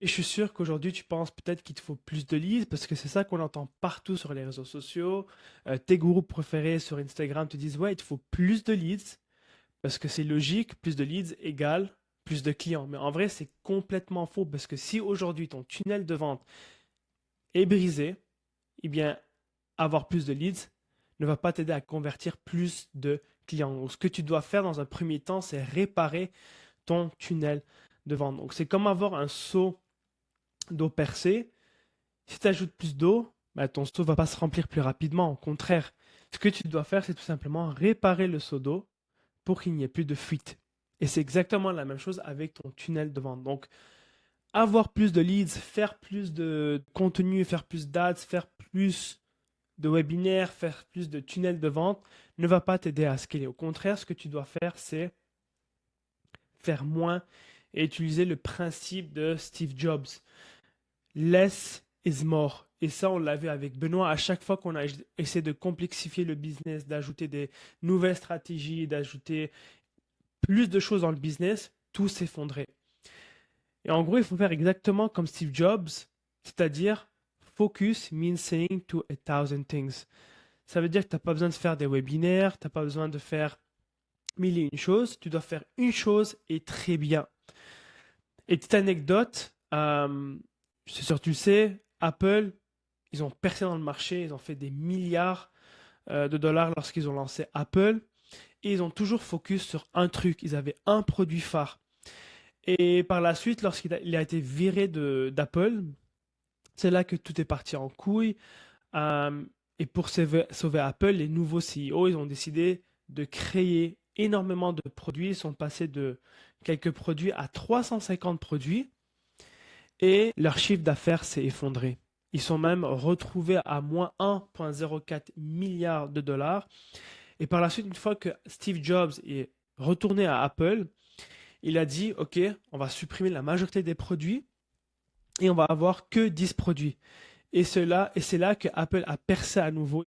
Et je suis sûr qu'aujourd'hui, tu penses peut-être qu'il te faut plus de leads parce que c'est ça qu'on entend partout sur les réseaux sociaux. Tes groupes préférés sur Instagram te disent, ouais, il te faut plus de leads parce que c'est logique, plus de leads égale plus de clients. Mais en vrai, c'est complètement faux parce que si aujourd'hui ton tunnel de vente est brisé, eh bien, avoir plus de leads ne va pas t'aider à convertir plus de clients. Donc, ce que tu dois faire dans un premier temps, c'est réparer ton tunnel de vente. Donc, c'est comme avoir un seau d'eau percée. Si tu ajoutes plus d'eau, bah, ton seau ne va pas se remplir plus rapidement. Au contraire, ce que tu dois faire, c'est tout simplement réparer le seau d'eau pour qu'il n'y ait plus de fuite. Et c'est exactement la même chose avec ton tunnel de vente. Donc, avoir plus de leads, faire plus de contenu, faire plus d'ads, faire plus de webinaires, faire plus de tunnels de vente ne va pas t'aider à scaler. Au contraire, ce que tu dois faire, c'est faire moins et utiliser le principe de Steve Jobs. Less is more. Et ça, on l'a vu avec Benoît. À chaque fois qu'on a essayé de complexifier le business, d'ajouter des nouvelles stratégies, d'ajouter plus de choses dans le business, tout s'effondrait. Et en gros, il faut faire exactement comme Steve Jobs, c'est-à-dire focus means saying to a thousand things. Ça veut dire que tu n'as pas besoin de faire des webinaires, tu n'as pas besoin de faire mille et une choses, tu dois faire une chose et très bien. Et petite anecdote, je suis sûr que tu le sais, Apple, ils ont percé dans le marché, ils ont fait des milliards de dollars lorsqu'ils ont lancé Apple, et ils ont toujours focus sur un truc, ils avaient un produit phare. Et par la suite, lorsqu'il a été viré d'Apple, c'est là que tout est parti en couille. Euh, et pour sauver Apple, les nouveaux CEO, ils ont décidé de créer énormément de produits. Ils sont passés de quelques produits à 350 produits et leur chiffre d'affaires s'est effondré. Ils sont même retrouvés à moins 1,04 milliard de dollars. Et par la suite, une fois que Steve Jobs est retourné à Apple, il a dit, OK, on va supprimer la majorité des produits et on va avoir que 10 produits. Et c'est là que Apple a percé à nouveau.